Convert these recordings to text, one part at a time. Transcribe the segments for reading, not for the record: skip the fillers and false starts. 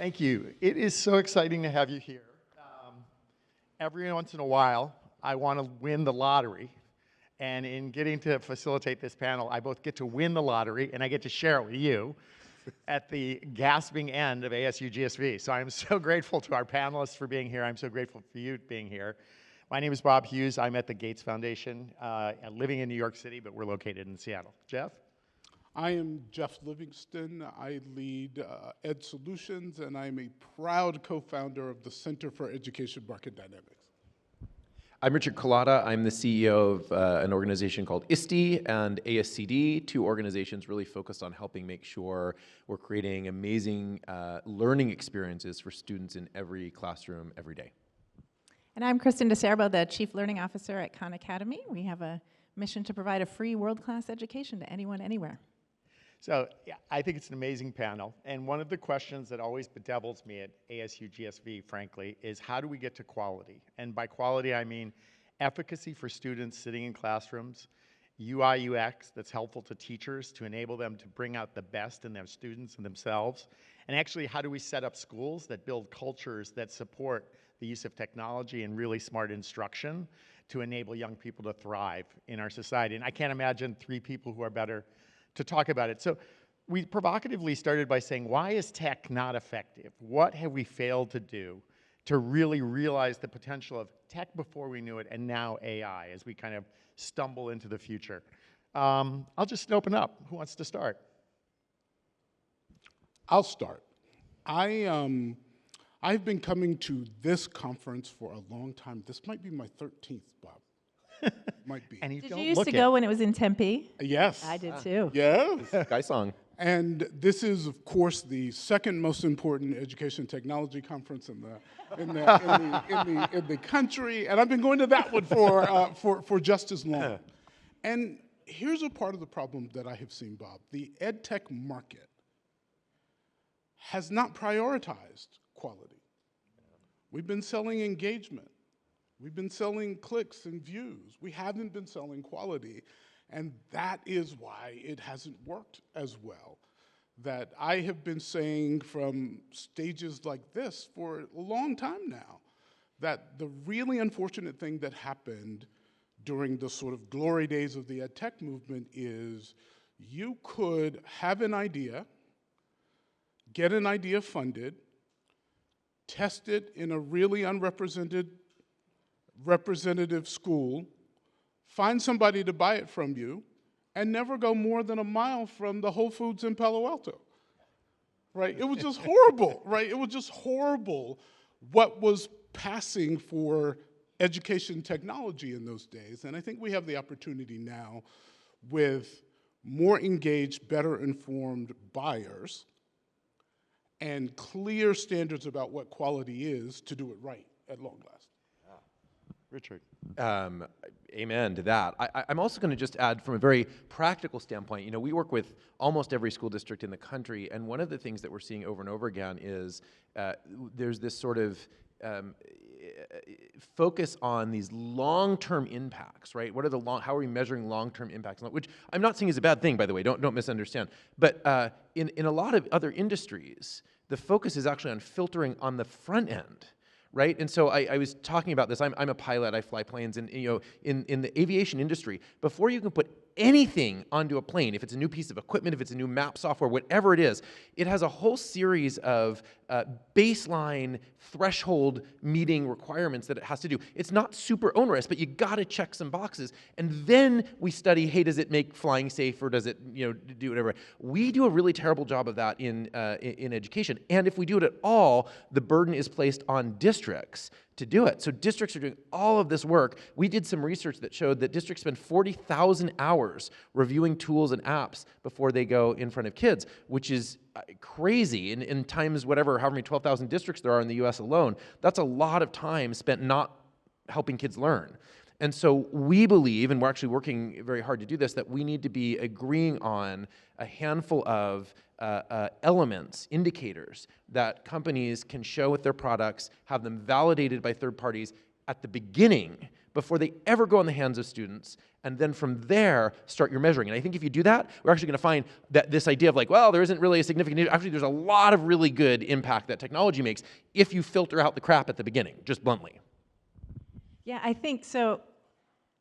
Thank you. It is so exciting to have you here. Every once in a while, I want to win the lottery. And in getting to facilitate this panel, I both get to win the lottery and I get to share it with you at the gasping end of ASU+GSV. So I'm so grateful to our panelists for being here. I'm so grateful for you being here. My name is Bob Hughes. I'm at the Gates Foundation, living in New York City, but we're located in Seattle. Jeff? I am Jeff Livingston. I lead EdSolutions, and I'm a proud co-founder of the Center for Education Market Dynamics. I'm Richard Culatta. I'm the CEO of an organization called ISTE and ASCD, two organizations really focused on helping make sure we're creating amazing learning experiences for students in every classroom every day. And I'm Kristen DiCerbo, the Chief Learning Officer at Khan Academy. We have a mission to provide a free world-class education to anyone, anywhere. So yeah, I think it's an amazing panel. And one of the questions that always bedevils me at ASU+GSV, frankly, is how do we get to quality? And by quality, I mean efficacy for students sitting in classrooms, UI, UX that's helpful to teachers to enable them to bring out the best in their students and themselves. And actually, how do we set up schools that build cultures that support the use of technology and really smart instruction to enable young people to thrive in our society? And I can't imagine three people who are better to talk about it. So we provocatively started by saying, why is tech not effective? What have we failed to do to really realize the potential of tech before we knew it, and now AI as we kind of stumble into the future? I'll just open up. Who wants to start? I'll start. I've been coming to this conference for a long time. This might be my 13th, Bob. Might be. And Did you used to go when it was in Tempe? Yes. I did too. Yeah. Guy song. And this is, of course, the second most important education technology conference in the country, and I've been going to that one for just as long. And here's a part of the problem that I have seen, Bob. The EdTech market has not prioritized quality. We've been selling engagement. We've been selling clicks and views. We haven't been selling quality, and that is why it hasn't worked as well. That I have been saying from stages like this for a long time now, that the really unfortunate thing that happened during the sort of glory days of the EdTech movement is you could have an idea, get an idea funded, test it in a really representative school, find somebody to buy it from you, and never go more than a mile from the Whole Foods in Palo Alto, right? It was just horrible, right? It was just horrible what was passing for education technology in those days. And I think we have the opportunity now with more engaged, better informed buyers and clear standards about what quality is to do it right at long last. Richard. Amen to that. I'm also going to just add from a very practical standpoint, you know, we work with almost every school district in the country, and one of the things that we're seeing over and over again is there's this sort of focus on these long-term impacts, right? What are how are we measuring long-term impacts? Which I'm not saying is a bad thing, by the way, don't misunderstand. But in a lot of other industries, the focus is actually on filtering on the front end. Right, and so I was talking about this. I'm a pilot. I fly planes, and you know, in the aviation industry, before you can put anything onto a plane, if it's a new piece of equipment, if it's a new map software, whatever it is, it has a whole series of baseline threshold meeting requirements that it has to do. It's not super onerous, but you got to check some boxes, and then we study, hey, does it make flying safe, or does it, you know, do whatever? We do a really terrible job of that in education, and if we do it at all, the burden is placed on districts to do it. So districts are doing all of this work. We did some research that showed that districts spend 40,000 hours reviewing tools and apps before they go in front of kids, which is crazy. In times, however many 12,000 districts there are in the US alone, that's a lot of time spent not helping kids learn. And so we believe, and we're actually working very hard to do this, that we need to be agreeing on a handful of elements, indicators that companies can show with their products, have them validated by third parties at the beginning before they ever go in the hands of students, and then from there, start your measuring. And I think if you do that, we're actually gonna find that this idea of like, well, there isn't really a significant, actually there's a lot of really good impact that technology makes if you filter out the crap at the beginning, just bluntly. Yeah, I think so.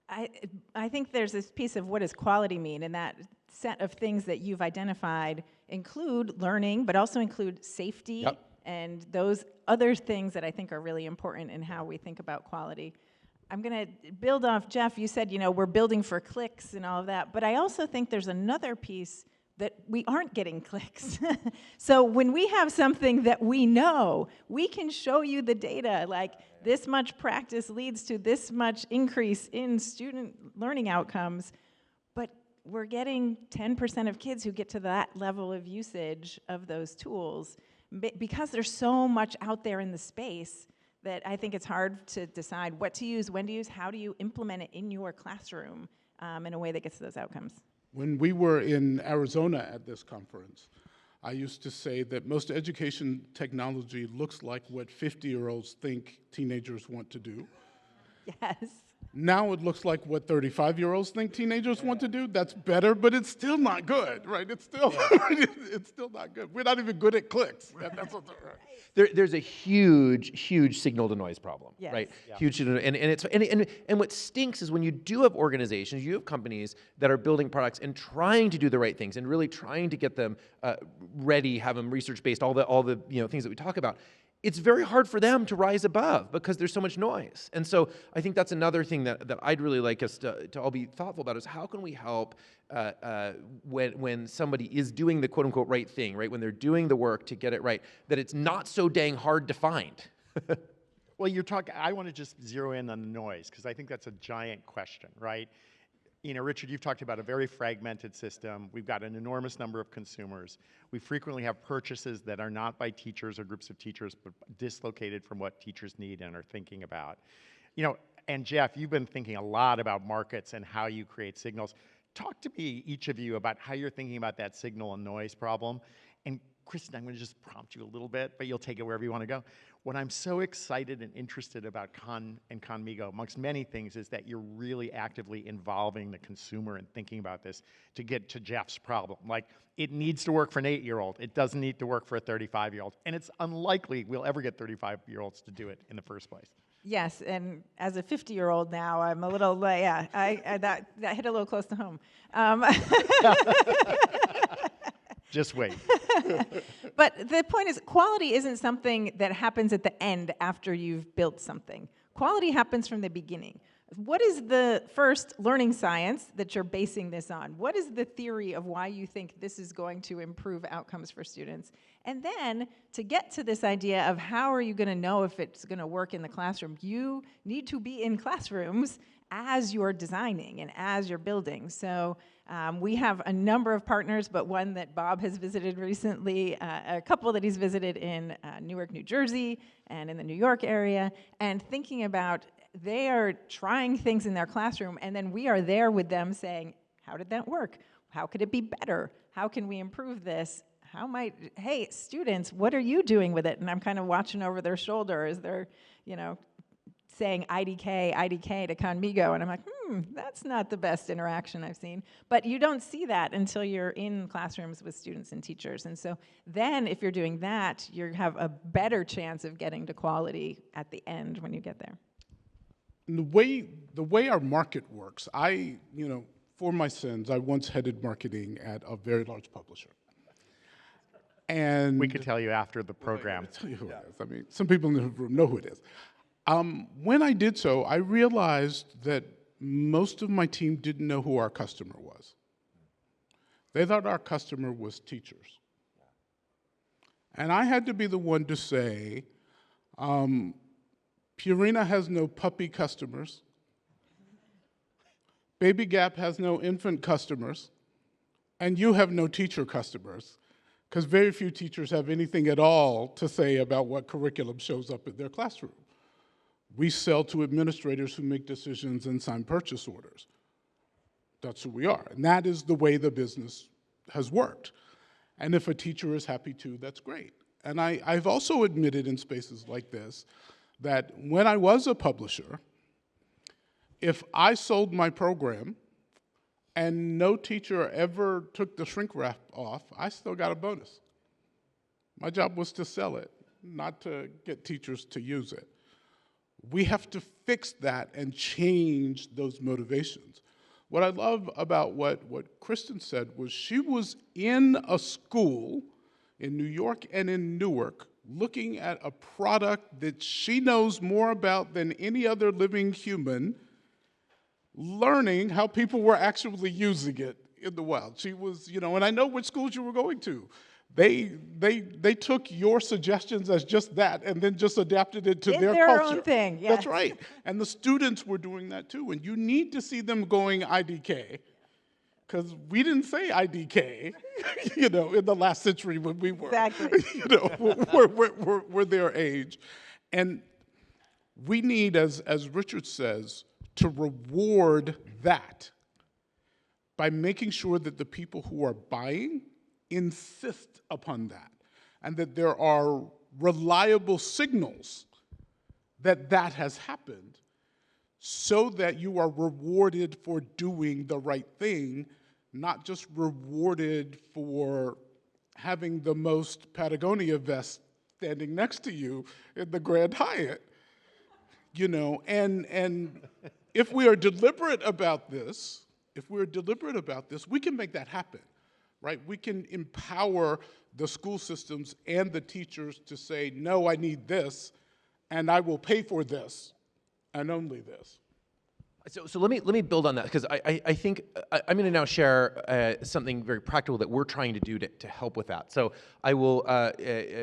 I think there's this piece of what does quality mean, and that set of things that you've identified include learning, but also include safety, Yep. and those other things that I think are really important in how we think about quality. I'm gonna build off Jeff. You said, you know, we're building for clicks and all of that, but I also think there's another piece that we aren't getting clicks. So when we have something that we know, we can show you the data, like this much practice leads to this much increase in student learning outcomes, but we're getting 10% of kids who get to that level of usage of those tools because there's so much out there in the space that I think it's hard to decide what to use, when to use, how do you implement it in your classroom in a way that gets to those outcomes. When we were in Arizona at this conference, I used to say that most education technology looks like what 50-year-olds think teenagers want to do. Yes. Now it looks like what 35-year-olds think teenagers want to do. That's better, but it's still not good, right? It's still, it's still not good. We're not even good at clicks. That's what There's a huge signal to noise problem, Yes. right? Yeah. Huge signal, and what stinks is when you do have organizations, you have companies that are building products and trying to do the right things and really trying to get them ready, have them research-based, all the things that we talk about. It's very hard for them to rise above because there's so much noise. And so I think that's another thing that I'd really like us to all be thoughtful about is how can we help when somebody is doing the quote-unquote right thing, right? When they're doing the work to get it right, that it's not so dang hard to find. Well, I want to just zero in on the noise, because I think that's a giant question, right? You know, Richard, you've talked about a very fragmented system. We've got an enormous number of consumers. We frequently have purchases that are not by teachers or groups of teachers, but dislocated from what teachers need and are thinking about. You know, and Jeff, you've been thinking a lot about markets and how you create signals. Talk to me, each of you, about how you're thinking about that signal and noise problem. And Kristen, I'm going to just prompt you a little bit, but you'll take it wherever you want to go. What I'm so excited and interested about Con and Conmigo, amongst many things, is that you're really actively involving the consumer and thinking about this to get to Jeff's problem. Like, it needs to work for an 8-year-old. It doesn't need to work for a 35-year-old. And it's unlikely we'll ever get 35-year-olds to do it in the first place. Yes, and as a 50-year-old now, I'm a little, that hit a little close to home. Just wait. But the point is, quality isn't something that happens at the end after you've built something. Quality happens from the beginning. What is the first learning science that you're basing this on? What is the theory of why you think this is going to improve outcomes for students? And then, to get to this idea of how are you going to know if it's going to work in the classroom, you need to be in classrooms as you're designing and as you're building. So we have a number of partners, but one that Bob has visited recently, a couple that he's visited in Newark, New Jersey, and in the New York area, and thinking about they are trying things in their classroom, and then we are there with them saying, how did that work? How could it be better? How can we improve this? Hey, students, what are you doing with it? And I'm kind of watching over their shoulder as they're, saying IDK to Conmigo, and I'm like, that's not the best interaction I've seen. But you don't see that until you're in classrooms with students and teachers. And so then if you're doing that, you have a better chance of getting to quality at the end when you get there. And the way our market works, for my sins, I once headed marketing at a very large publisher. And We could tell you after the program. I'll tell you who it is. I mean, some people in the room know who it is. When I did so, I realized that most of my team didn't know who our customer was. They thought our customer was teachers. And I had to be the one to say, Purina has no puppy customers. Baby Gap has no infant customers. And you have no teacher customers, because very few teachers have anything at all to say about what curriculum shows up in their classroom. We sell to administrators who make decisions and sign purchase orders. That's who we are. And that is the way the business has worked. And if a teacher is happy to, that's great. And I've also admitted in spaces like this that when I was a publisher, If I sold my program and no teacher ever took the shrink wrap off, I still got a bonus. My job was to sell it, not to get teachers to use it. We have to fix that and change those motivations. What I love about what Kristen said was she was in a school in New York and in Newark looking at a product that she knows more about than any other living human, learning how people were actually using it in the wild. She was, and I know which schools you were going to. They took your suggestions as just that and then just adapted it to their culture. Own thing, yes. That's right. And the students were doing that too. And you need to see them going IDK, because we didn't say IDK, in the last century when we were, exactly. we're their age. And we need, as Richard says, to reward that by making sure that the people who are buying insist upon that, and that there are reliable signals that that has happened, so that you are rewarded for doing the right thing, not just rewarded for having the most Patagonia vest standing next to you in the Grand Hyatt. And if we are deliberate about this, we can make that happen. Right? We can empower the school systems and the teachers to say, no, I need this, and I will pay for this, and only this. So let me build on that, because I think I'm going to now share something very practical that we're trying to do to help with that. So I will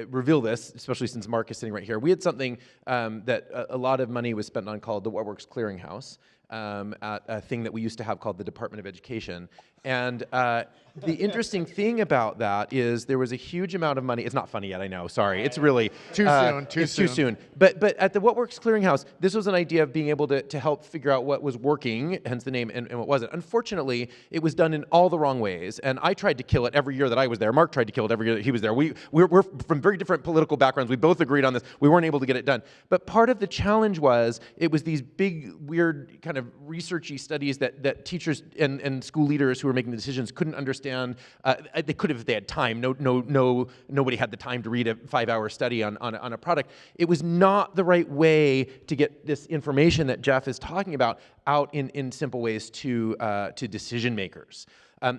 reveal this, especially since Mark is sitting right here. We had something that a lot of money was spent on called the What Works Clearinghouse, at a thing that we used to have called the Department of Education. And the interesting thing about that is there was a huge amount of money. It's not funny yet, I know, sorry. It's really too soon. But at the What Works Clearinghouse, this was an idea of being able to help figure out what was working, hence the name, and what wasn't. Unfortunately, it was done in all the wrong ways, and I tried to kill it every year that I was there. Mark tried to kill it every year that he was there. We're from very different political backgrounds. We both agreed on this. We weren't able to get it done. But part of the challenge was it was these big, weird, kind of researchy studies that teachers and school leaders who were making the decisions couldn't understand. They could have if they had time. Nobody had the time to read a 5-hour study on a product. It was not the right way to get this information that Jeff is talking about out in simple ways to decision makers.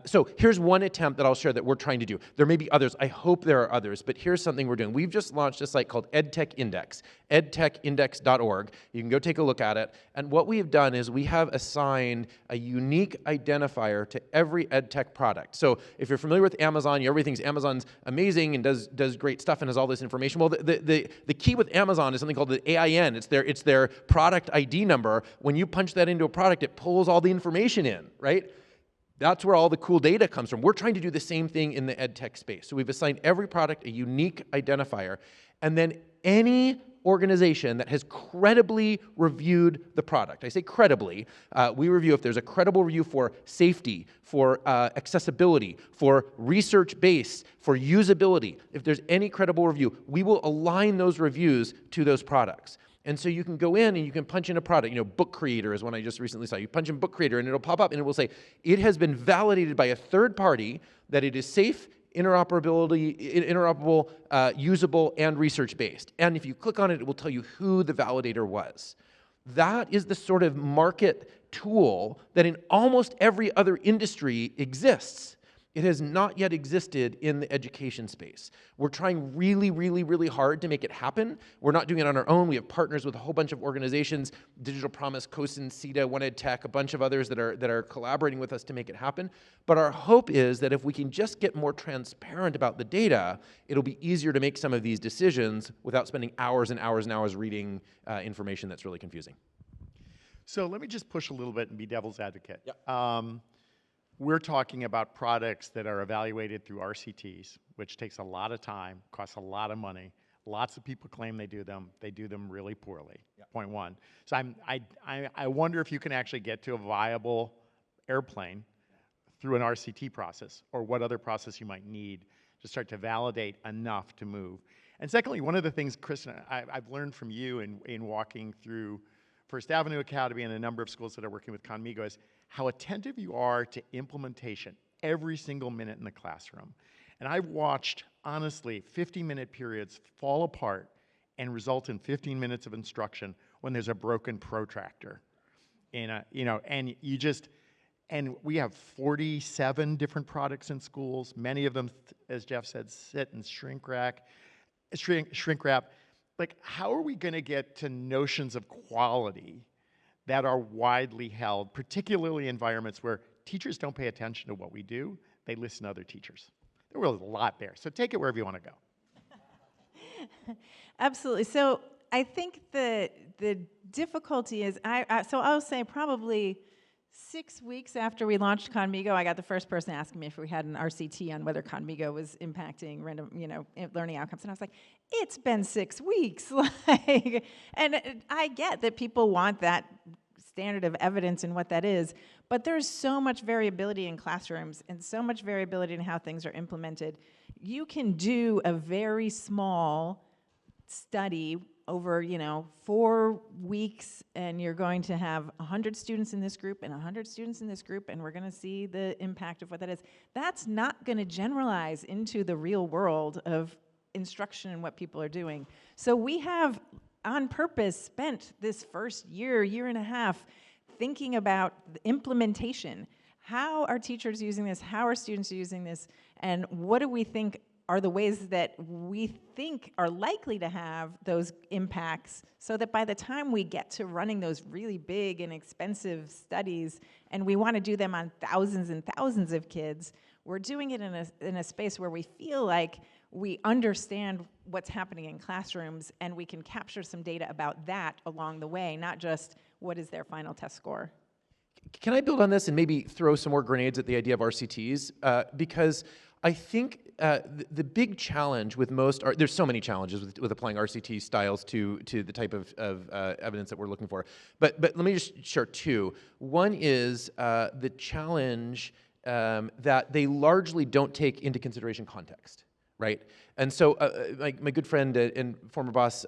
So here's one attempt that I'll share that we're trying to do. There may be others. I hope there are others, but here's something we're doing. We've just launched a site called EdTech Index, edtechindex.org. You can go take a look at it. And what we have done is we have assigned a unique identifier to every EdTech product. So if you're familiar with Amazon, everybody thinks Amazon's amazing and does great stuff and has all this information. Well, the key with Amazon is something called the AIN. It's their product ID number. When you punch that into a product, it pulls all the information in, right? That's where all the cool data comes from. We're trying to do the same thing in the EdTech space. So we've assigned every product a unique identifier, and then any organization that has credibly reviewed the product. I say credibly. We review if there's a credible review for safety, for accessibility, for research-based, for usability. If there's any credible review, we will align those reviews to those products. And so you can go in and you can punch in a product. Book Creator is one I just recently saw. You punch in Book Creator and it'll pop up and it will say, it has been validated by a third party that it is safe, interoperable, usable, and research-based. And if you click on it, it will tell you who the validator was. That is the sort of market tool that in almost every other industry exists. It has not yet existed in the education space. We're trying really, really, really hard to make it happen. We're not doing it on our own. We have partners with a whole bunch of organizations, Digital Promise, COSIN, CETA, One EdTech, a bunch of others that are collaborating with us to make it happen. But our hope is that if we can just get more transparent about the data, it'll be easier to make some of these decisions without spending hours and hours and hours reading information that's really confusing. So let me just push a little bit and be devil's advocate. Yep. We're talking about products that are evaluated through RCTs, which takes a lot of time, costs a lot of money. Lots of people claim they do them really poorly, point one. So I wonder if you can actually get to a viable airplane through an RCT process, or what other process you might need to start to validate enough to move. And secondly, one of the things, Kristen, I've learned from you in walking through, First Avenue Academy and a number of schools that are working with Conmigo is how attentive you are to implementation every single minute in the classroom. And I've watched, honestly, 50-minute periods fall apart and result in 15 minutes of instruction when there's a broken protractor. And we have 47 different products in schools. Many of them, as Jeff said, sit in shrink wrap. Like, how are we gonna get to notions of quality that are widely held, particularly in environments where teachers don't pay attention to what we do, they listen to other teachers? There was a lot there, so take it wherever you wanna go. Absolutely. So I think the difficulty is, so I'll say probably 6 weeks after we launched Conmigo, I got the first person asking me if we had an RCT on whether Conmigo was impacting random, learning outcomes, and I was like, it's been 6 weeks, and I get that people want that standard of evidence and what that is, but there's so much variability in classrooms and so much variability in how things are implemented. You can do a very small study over 4 weeks, and you're going to have 100 students in this group and 100 students in this group, and we're going to see the impact of what that is. That's not going to generalize into the real world of instruction and what people are doing. So we have, on purpose, spent this first year and a half thinking about the implementation. How are teachers using this? How are students using this? And what do we think are the ways that we think are likely to have those impacts, so that by the time we get to running those really big and expensive studies, and we want to do them on thousands and thousands of kids, we're doing it in a space where we feel like we understand what's happening in classrooms, and we can capture some data about that along the way, not just what is their final test score. Can I build on this and maybe throw some more grenades at the idea of RCTs? Because I think the big challenge with there's so many challenges with applying RCT styles to the type of evidence that we're looking for. But let me just share two. One is the challenge that they largely don't take into consideration context, right? And so my good friend and former boss,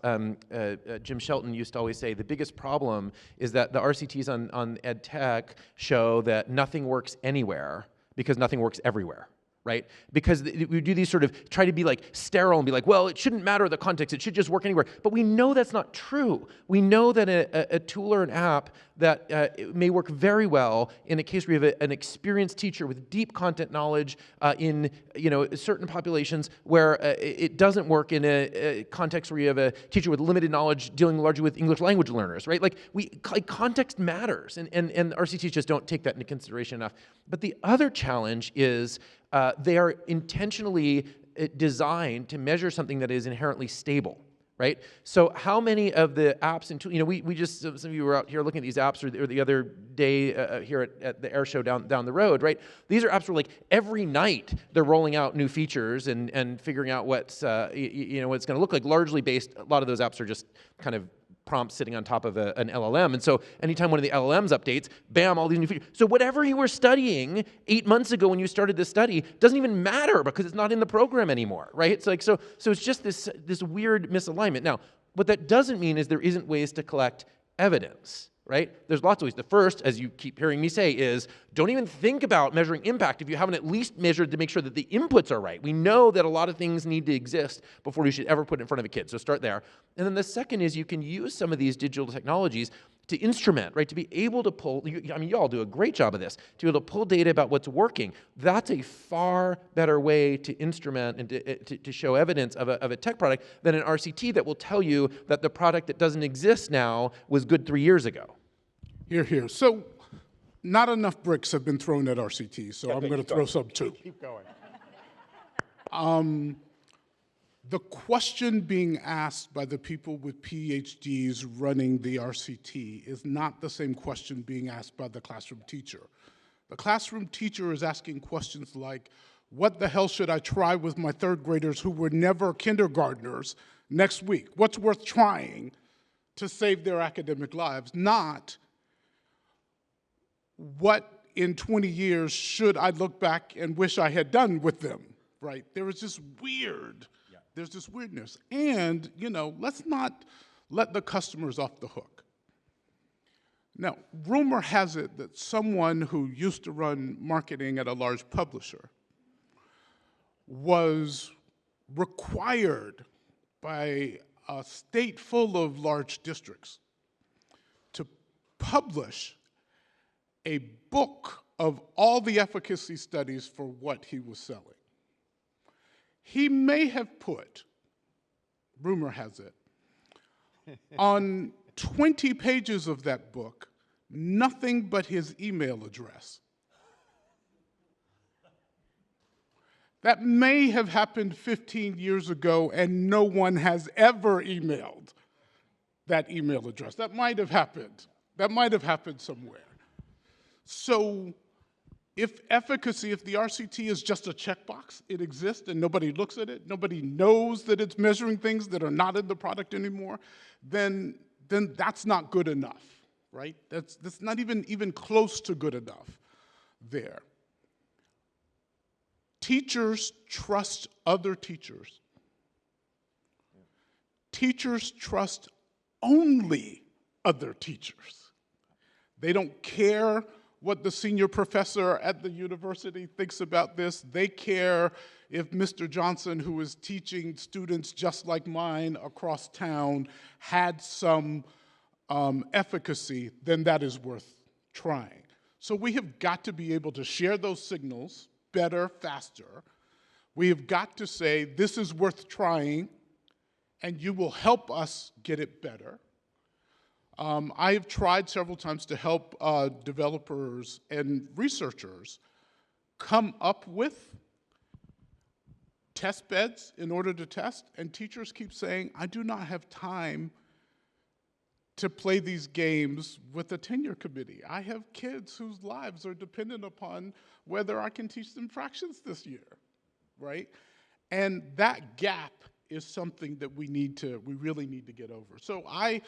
Jim Shelton, used to always say the biggest problem is that the RCTs on EdTech show that nothing works anywhere because nothing works everywhere. Right? Because we do these sort of, try to be like sterile and be like, well, it shouldn't matter the context, it should just work anywhere. But we know that's not true. We know that a tool or an app that may work very well in a case where you have an experienced teacher with deep content knowledge in certain populations, where it doesn't work in a context where you have a teacher with limited knowledge dealing largely with English language learners, right? Like context matters, and RCTs just don't take that into consideration enough. But the other challenge is they are intentionally designed to measure something that is inherently stable, right? So how many of the apps and tools, we just, some of you were out here looking at these apps, or the other day here at the air show down the road, right? These are apps where like every night they're rolling out new features and figuring out what's, what it's gonna look like, largely based, a lot of those apps are just kind of prompts sitting on top of an LLM. And so anytime one of the LLMs updates, bam, all these new features. So whatever you were studying 8 months ago when you started this study doesn't even matter because it's not in the program anymore, right? So it's just this weird misalignment. Now, what that doesn't mean is there isn't ways to collect evidence, right? There's lots of ways. The first, as you keep hearing me say, is don't even think about measuring impact if you haven't at least measured to make sure that the inputs are right. We know that a lot of things need to exist before you should ever put it in front of a kid, so start there. And then the second is you can use some of these digital technologies to instrument, right? To be able to pull, you all do a great job of this, to be able to pull data about what's working. That's a far better way to instrument and to show evidence of a tech product than an RCT that will tell you that the product that doesn't exist now was good 3 years ago. Here. So not enough bricks have been thrown at RCT, so I'm going to throw some too. Keep going. The question being asked by the people with PhDs running the RCT is not the same question being asked by the classroom teacher. The classroom teacher is asking questions like, what the hell should I try with my third graders who were never kindergartners next week? What's worth trying to save their academic lives? Not, what in 20 years should I look back and wish I had done with them, right? There is this weird, there's this weirdness. And, let's not let the customers off the hook. Now, rumor has it that someone who used to run marketing at a large publisher was required by a state full of large districts to publish a book of all the efficacy studies for what he was selling. He may have put, rumor has it, on 20 pages of that book, nothing but his email address. That may have happened 15 years ago, and no one has ever emailed that email address. That might have happened. That might have happened somewhere. So if efficacy, if the RCT is just a checkbox, it exists and nobody looks at it, nobody knows that it's measuring things that are not in the product anymore, then that's not good enough, right? That's not even close to good enough there. Teachers trust other teachers. Teachers trust only other teachers. They don't care what the senior professor at the university thinks about this. They care if Mr. Johnson, who is teaching students just like mine across town, had some efficacy, then that is worth trying. So we have got to be able to share those signals better, faster. We have got to say, this is worth trying, and you will help us get it better. I have tried several times to help developers and researchers come up with test beds in order to test, and teachers keep saying, I do not have time to play these games with a tenure committee. I have kids whose lives are dependent upon whether I can teach them fractions this year, right? And that gap is something that we really need to get over. So I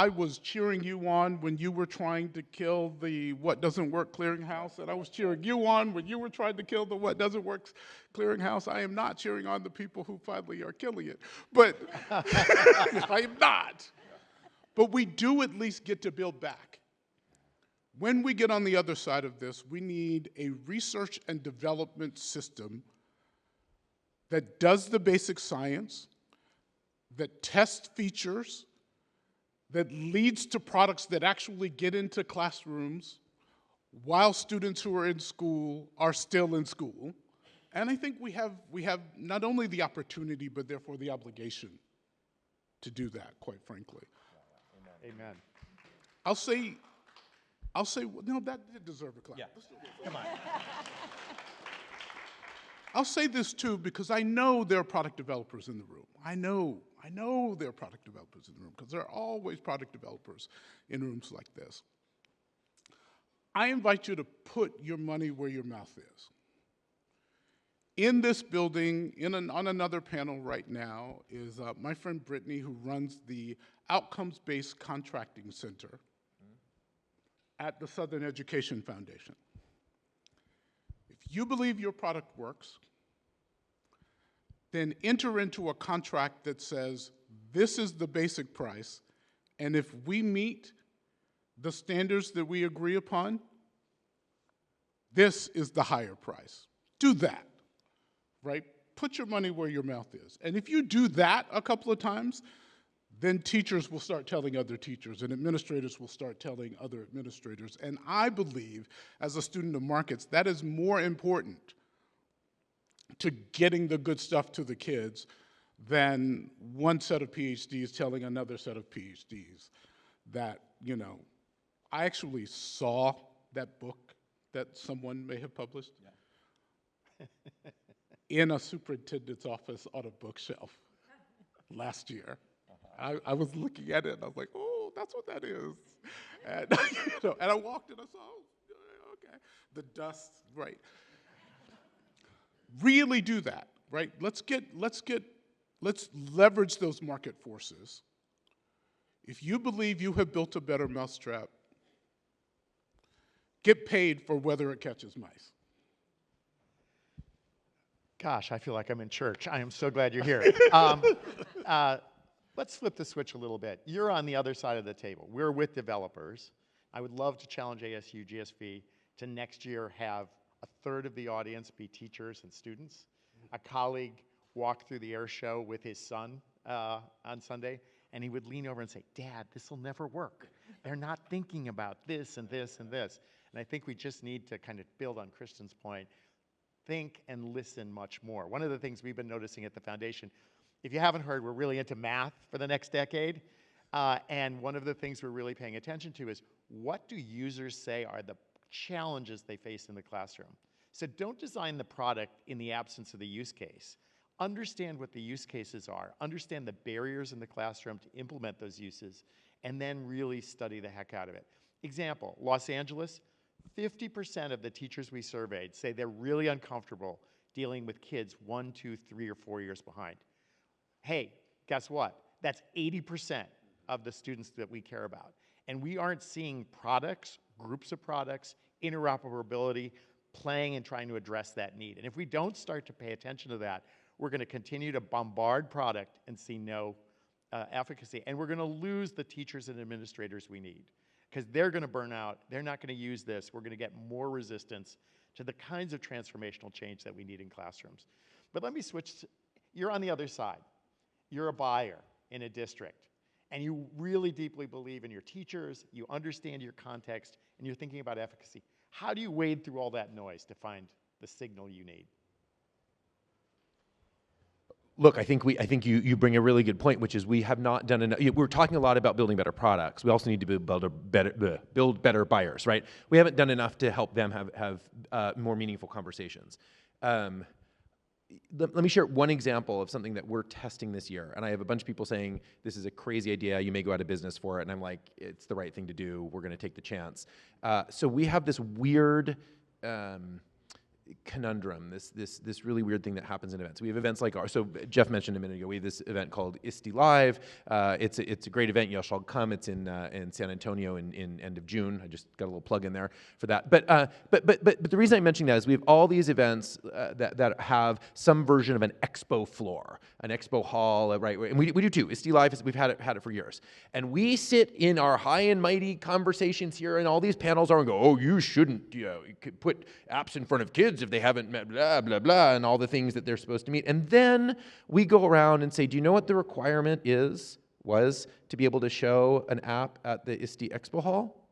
was cheering you on when you were trying to kill the What Doesn't Work Clearinghouse, and I was cheering you on when you were trying to kill the What Doesn't Work Clearinghouse. I am not cheering on the people who finally are killing it, but I am not. But we do at least get to build back. When we get on the other side of this, we need a research and development system that does the basic science, that tests features, that leads to products that actually get into classrooms while students who are in school are still in school. And I think we have not only the opportunity, but therefore the obligation to do that, quite frankly. Amen. I'll say, no, that did deserve a clap. Yeah. Come on. I'll say this too, because I know there are product developers in the room. I know there are product developers in the room, because there are always product developers in rooms like this. I invite you to put your money where your mouth is. In this building, on another panel right now, is my friend Brittany, who runs the Outcomes-Based Contracting Center at the Southern Education Foundation. If you believe your product works, then enter into a contract that says, this is the basic price, and if we meet the standards that we agree upon, this is the higher price. Do that, right? Put your money where your mouth is. And if you do that a couple of times, then teachers will start telling other teachers, and administrators will start telling other administrators. And I believe, as a student of markets, that is more important to getting the good stuff to the kids than one set of PhDs telling another set of PhDs that, you know, I actually saw that book that someone may have published in a superintendent's office on a bookshelf last year. I was looking at it and I was like, oh, that's what that is. And, and I walked and I saw, oh, okay, the dust, right. Really do that, right? Let's leverage those market forces. If you believe you have built a better mousetrap, get paid for whether it catches mice. Gosh, I feel like I'm in church. I am so glad you're here. Let's flip the switch a little bit. You're on the other side of the table. We're with developers. I would love to challenge ASU+GSV to next year have a third of the audience be teachers and students. A colleague walked through the air show with his son on Sunday, and he would lean over and say, "Dad, this will never work. They're not thinking about this and this and this." And I think we just need to kind of build on Kristen's point, think and listen much more. One of the things we've been noticing at the foundation, if you haven't heard, we're really into math for the next decade. And one of the things we're really paying attention to is, what do users say are the challenges they face in the classroom? So don't design the product in the absence of the use case. Understand what the use cases are, understand the barriers in the classroom to implement those uses, and then really study the heck out of it. Example, Los Angeles, 50% of the teachers we surveyed say they're really uncomfortable dealing with kids 1, 2, 3, or 4 years behind. Hey, guess what? That's 80% of the students that we care about. And we aren't seeing products, groups of products, interoperability, playing and trying to address that need. And if we don't start to pay attention to that, we're going to continue to bombard product and see no efficacy. And we're going to lose the teachers and administrators we need, because they're going to burn out. They're not going to use this. We're going to get more resistance to the kinds of transformational change that we need in classrooms. But let me switch. You're on the other side. You're a buyer in a district, and you really deeply believe in your teachers, you understand your context, and you're thinking about efficacy. How do you wade through all that noise to find the signal you need? Look, I think you bring a really good point, which is we have not done enough. We're talking a lot about building better products. We also need to build better buyers, right? We haven't done enough to help them have more meaningful conversations. Let me share one example of something that we're testing this year. And I have a bunch of people saying, this is a crazy idea, you may go out of business for it. And I'm like, it's the right thing to do, we're gonna take the chance. So we have this weird conundrum, this really weird thing that happens in events. We have events like ours. So Jeff mentioned a minute ago, we have this event called ISTE Live. It's a great event. You all shall come. It's in San Antonio in end of June. I just got a little plug in there for that. But the reason I'm mentioning that is we have all these events that have some version of an expo floor, an expo hall, right? And we do too. ISTE Live, we've had it for years. And we sit in our high and mighty conversations here, and all these panels are and go, oh, you shouldn't, you could put apps in front of kids if they haven't met blah, blah, blah, and all the things that they're supposed to meet. And then we go around and say, do you know what the requirement was to be able to show an app at the ISTE Expo Hall?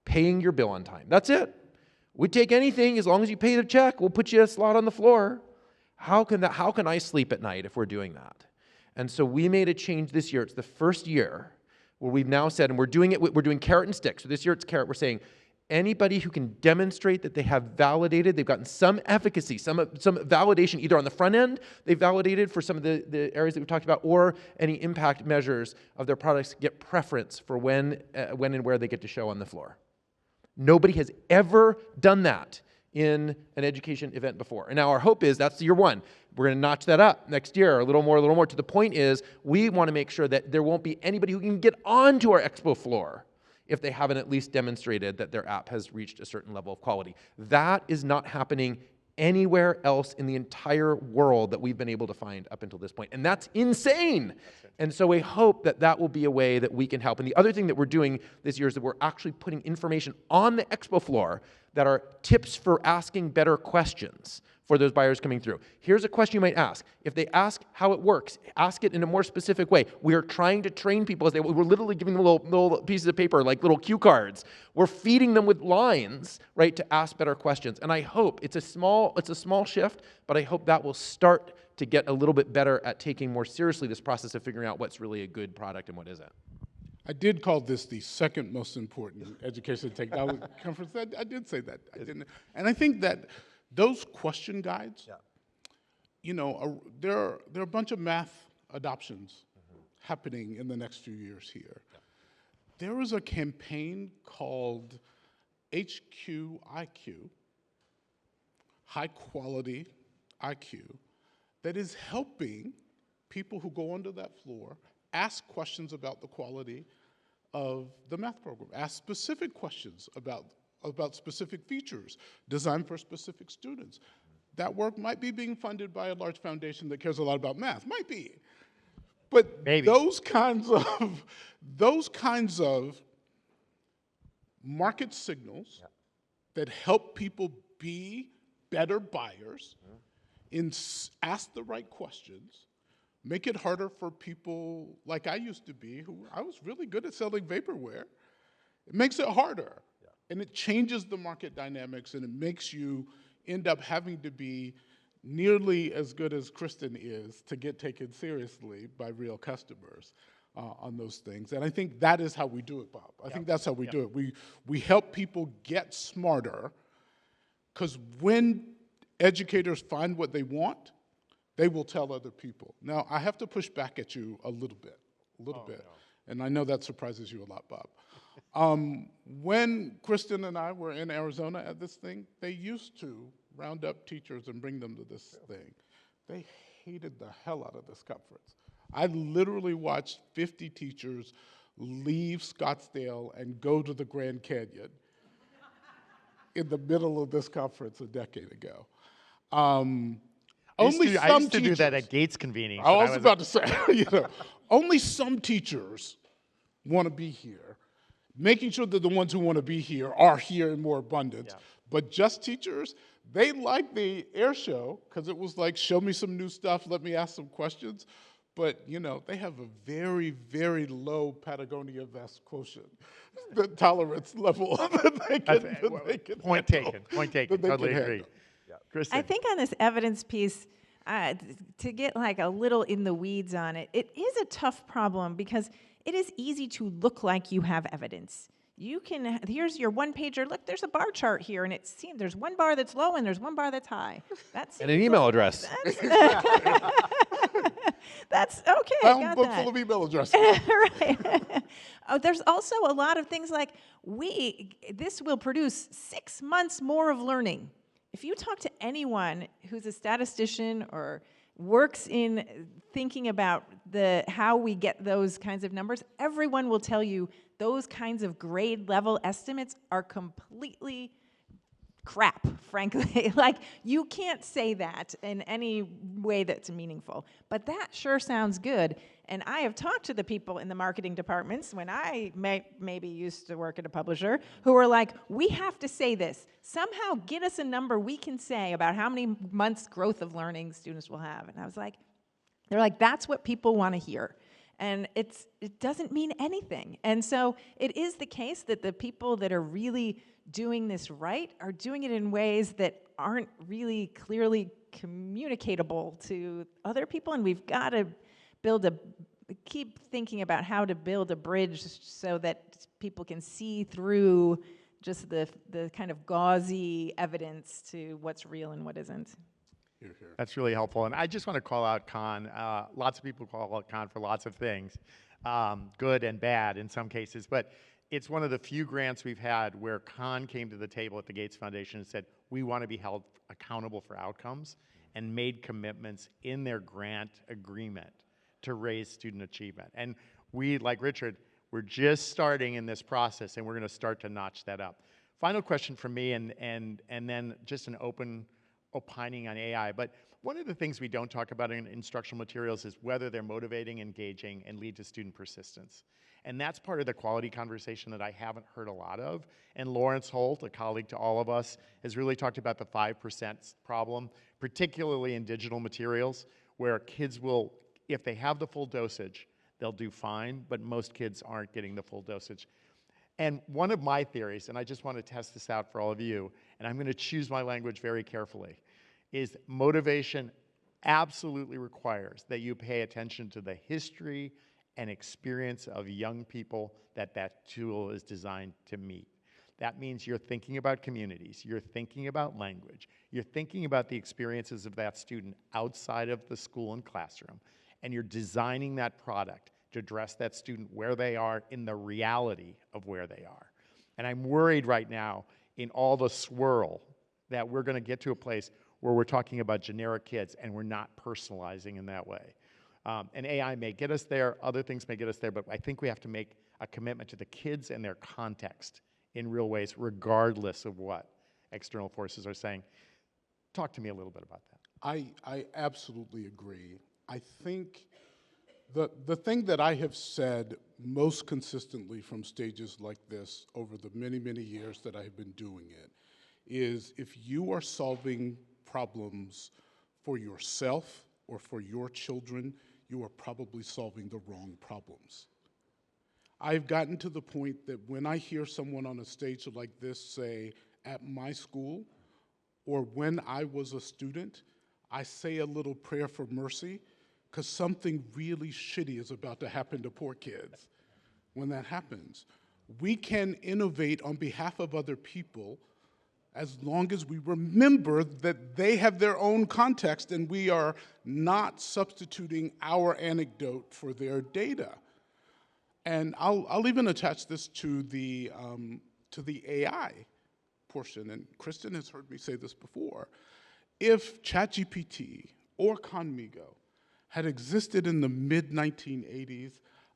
Paying your bill on time. That's it. We'd take anything, as long as you pay the check, we'll put you a slot on the floor. How can I sleep at night if we're doing that? And so we made a change this year. It's the first year where we've now said, and we're doing carrot and stick. So this year it's carrot. We're saying, anybody who can demonstrate that they have validated, they've gotten some efficacy, some validation, either on the front end, they've validated for some of the areas that we've talked about, or any impact measures of their products, get preference for when and where they get to show on the floor. Nobody has ever done that in an education event before. And now our hope is that's year one. We're going to notch that up next year, a little more. To the point is, we want to make sure that there won't be anybody who can get onto our expo floor if they haven't at least demonstrated that their app has reached a certain level of quality. That is not happening anywhere else in the entire world that we've been able to find up until this point. And that's insane. And so we hope that that will be a way that we can help. And the other thing that we're doing this year is that we're actually putting information on the expo floor that are tips for asking better questions for those buyers coming through. Here's a question you might ask. If they ask how it works, ask it in a more specific way. We are trying to train people we're literally giving them little pieces of paper, like little cue cards. We're feeding them with lines, right, to ask better questions. And I hope it's a small shift, but I hope that will start to get a little bit better at taking more seriously this process of figuring out what's really a good product and what isn't. I did call this the second most important education technology conference. I did say that. I didn't. And I think that those question guides, you know, there are a bunch of math adoptions happening in the next few years here. There was a campaign called HQIQ, High Quality IQ, that is helping people who go onto that floor ask questions about the quality of the math program, ask specific questions about specific features designed for specific students. That work might be being funded by a large foundation that cares a lot about math, might be. But maybe those kinds of market signals that help people be better buyers, ask the right questions, make it harder for people like I used to be, who I was really good at selling vaporware. It makes it harder. And it changes the market dynamics, and it makes you end up having to be nearly as good as Kristen is to get taken seriously by real customers on those things. And I think that is how we do it, Bob. I think that's how we do it. We help people get smarter, because when educators find what they want, they will tell other people. Now, I have to push back at you a little bit. No. And I know that surprises you a lot, Bob. When Kristen and I were in Arizona at this thing, they used to round up teachers and bring them to this thing. They hated the hell out of this conference. I literally watched 50 teachers leave Scottsdale and go to the Grand Canyon in the middle of this conference a decade ago. I used to do that at Gates convening. I was about to say, only some teachers want to be here, making sure that the ones who want to be here are here in more abundance. But just teachers, they liked the air show because it was like, show me some new stuff, let me ask some questions. But they have a very, very low Patagonia vest quotient, the tolerance level that they can Point taken. Totally agree. I think on this evidence piece, to get like a little in the weeds on it, it is a tough problem because it is easy to look like you have evidence. You can, here's your one-pager, look, there's a bar chart here, and it seems there's one bar that's low and there's one bar that's high. And an email address. That's okay. Found book full of email addresses. Right. There's also a lot of things like this will produce 6 months more of learning. If you talk to anyone who's a statistician or works in thinking about how we get those kinds of numbers, everyone will tell you those kinds of grade level estimates are completely crap, frankly. Like, you can't say that in any way that's meaningful. But that sure sounds good. And I have talked to the people in the marketing departments when I maybe used to work at a publisher who were like, we have to say this. Somehow get us a number we can say about how many months growth of learning students will have. And I was like, they're like, that's what people want to hear. And it doesn't mean anything. And so it is the case that the people that are really doing this right are doing it in ways that aren't really clearly communicatable to other people, and we've got to keep thinking about how to build a bridge so that people can see through just the kind of gauzy evidence to what's real and what isn't. That's really helpful. And I just want to call out Khan. Lots of people call out Khan for lots of things, good and bad in some cases. But it's one of the few grants we've had where Khan came to the table at the Gates Foundation and said, we want to be held accountable for outcomes, and made commitments in their grant agreement to raise student achievement. And we, like Richard, we're just starting in this process, and we're going to start to notch that up. Final question from me, and then just an opining on AI. But one of the things we don't talk about in instructional materials is whether they're motivating, engaging, and lead to student persistence. And that's part of the quality conversation that I haven't heard a lot of. And Lawrence Holt, a colleague to all of us, has really talked about the 5% problem, particularly in digital materials, where kids will, if they have the full dosage, they'll do fine, but most kids aren't getting the full dosage. And one of my theories, and I just want to test this out for all of you, and I'm going to choose my language very carefully, is motivation absolutely requires that you pay attention to the history and experience of young people that tool is designed to meet. That means you're thinking about communities, you're thinking about language, you're thinking about the experiences of that student outside of the school and classroom, and you're designing that product to address that student where they are in the reality of where they are. And I'm worried right now in all the swirl that we're going to get to a place where we're talking about generic kids and we're not personalizing in that way. And AI may get us there, other things may get us there, but I think we have to make a commitment to the kids and their context in real ways, regardless of what external forces are saying. Talk to me a little bit about that. I absolutely agree. I think The thing that I have said most consistently from stages like this over the many, many years that I have been doing it is if you are solving problems for yourself or for your children, you are probably solving the wrong problems. I've gotten to the point that when I hear someone on a stage like this say, at my school, or when I was a student, I say a little prayer for mercy, because something really shitty is about to happen to poor kids when that happens. We can innovate on behalf of other people as long as we remember that they have their own context and we are not substituting our anecdote for their data. And I'll even attach this to the AI portion, and Kristen has heard me say this before. If ChatGPT or Conmigo had existed in the mid-1980s,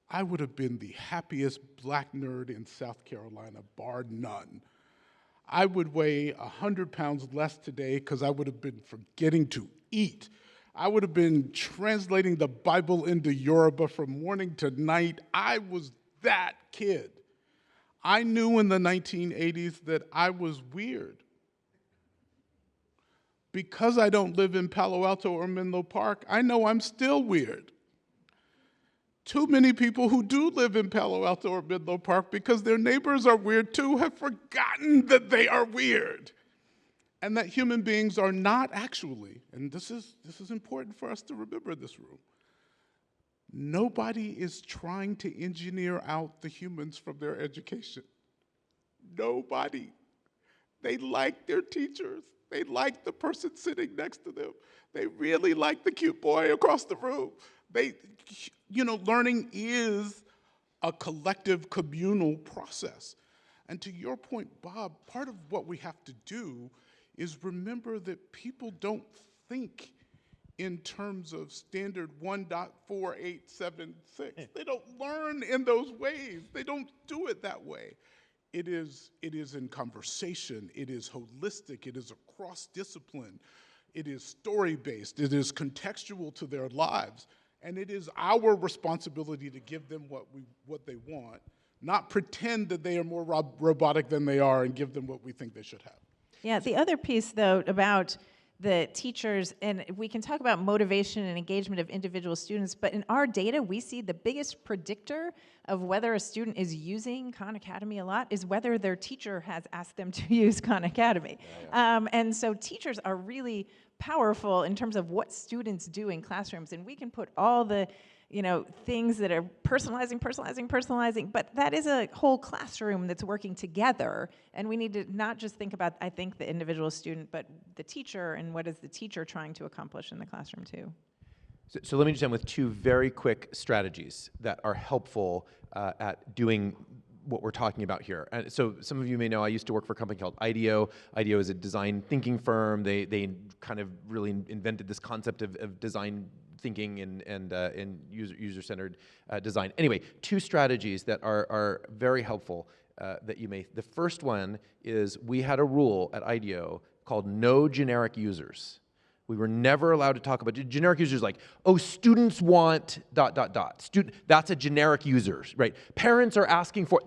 I would have been the happiest black nerd in South Carolina, bar none. I would weigh 100 pounds less today because I would have been forgetting to eat. I would have been translating the Bible into Yoruba from morning to night. I was that kid. I knew in the 1980s that I was weird. Because I don't live in Palo Alto or Menlo Park, I know I'm still weird. Too many people who do live in Palo Alto or Menlo Park because their neighbors are weird too have forgotten that they are weird and that human beings are not actually, and this is important for us to remember in this room, nobody is trying to engineer out the humans from their education. Nobody. They like their teachers. They like the person sitting next to them. They really like the cute boy across the room. Learning is a collective communal process. And to your point, Bob, part of what we have to do is remember that people don't think in terms of standard 1.4876. They don't learn in those ways. They don't do it that way. It is in conversation, it is holistic, it is across discipline, it is story-based, it is contextual to their lives, and it is our responsibility to give them what they want, not pretend that they are more robotic than they are and give them what we think they should have. Yeah, the other piece, though, about the teachers, and we can talk about motivation and engagement of individual students, but in our data, we see the biggest predictor of whether a student is using Khan Academy a lot is whether their teacher has asked them to use Khan Academy. And so teachers are really powerful in terms of what students do in classrooms, and we can put all the things that are personalizing, but that is a whole classroom that's working together, and we need to not just think about, I think, the individual student, but the teacher, and what is the teacher trying to accomplish in the classroom too. So let me just end with two very quick strategies that are helpful at doing what we're talking about here. And so some of you may know I used to work for a company called IDEO. IDEO is a design thinking firm. They kind of really invented this concept of design thinking and user-centered design. Anyway, two strategies that are very helpful that you may. The first one is we had a rule at IDEO called no generic users. We were never allowed to talk about generic users like, oh, students want ... That's a generic user, right? Parents are asking for,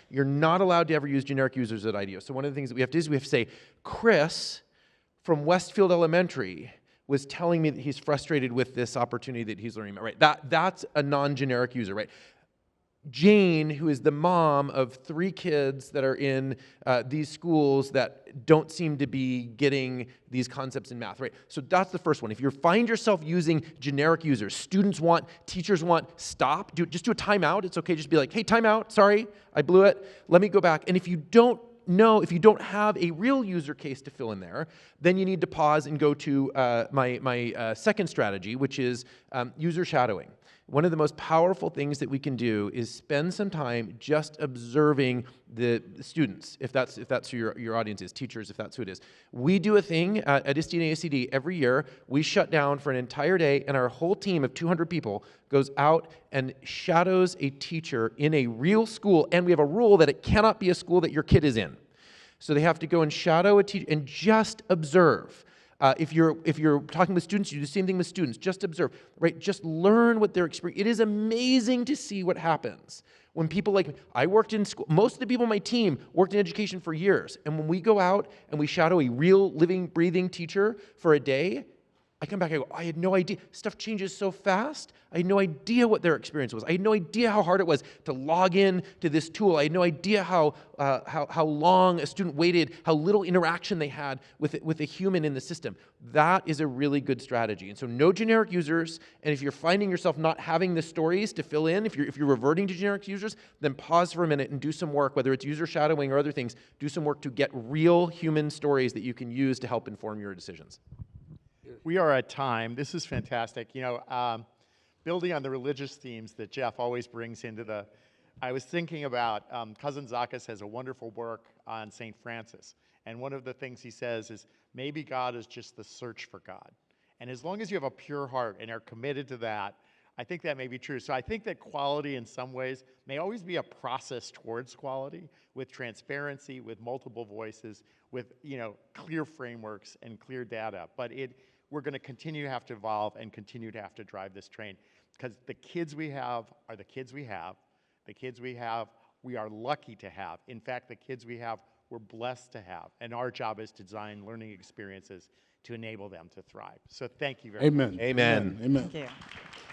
you're not allowed to ever use generic users at IDEO. So one of the things that we have to do is we have to say, Chris from Westfield Elementary was telling me that he's frustrated with this opportunity that he's learning about, right? That's a non-generic user, right? Jane, who is the mom of 3 kids that are in these schools that don't seem to be getting these concepts in math, right? So that's the first one. If you find yourself using generic users, students want, teachers want, stop. Just do a timeout. It's okay. Just be like, hey, timeout. Sorry, I blew it. Let me go back. And if you don't have a real user case to fill in there, then you need to pause and go to my second strategy, which is user shadowing. One of the most powerful things that we can do is spend some time just observing the students, if that's who your audience is, teachers, if that's who it is. We do a thing at ISTE+ASCD every year. We shut down for an entire day, and our whole team of 200 people goes out and shadows a teacher in a real school, and we have a rule that it cannot be a school that your kid is in. So they have to go and shadow a teacher and just observe. If you're talking with students, you do the same thing with students. Just observe, right? Just learn what they're experiencing. It is amazing to see what happens when people like me. I worked in school. Most of the people on my team worked in education for years. And when we go out and we shadow a real, living, breathing teacher for a day, I come back and I go, I had no idea. Stuff changes so fast. I had no idea what their experience was. I had no idea how hard it was to log in to this tool. I had no idea how long a student waited, how little interaction they had with a human in the system. That is a really good strategy. And so no generic users, and if you're finding yourself not having the stories to fill in, if you're reverting to generic users, then pause for a minute and do some work, whether it's user shadowing or other things, do some work to get real human stories that you can use to help inform your decisions. We are at time. This is fantastic. You know, building on the religious themes that Jeff always brings into the, I was thinking about, Cousin Zakis has a wonderful work on St. Francis. And one of the things he says is, maybe God is just the search for God. And as long as you have a pure heart and are committed to that, I think that may be true. So I think that quality in some ways may always be a process towards quality, with transparency, with multiple voices, with, you know, clear frameworks and clear data. But we're going to continue to have to evolve and continue to have to drive this train, because the kids we have are the kids we have. The kids we have, we are lucky to have. In fact, the kids we have, we're blessed to have. And our job is to design learning experiences to enable them to thrive. So thank you very much. Amen. Amen. Amen. Thank you.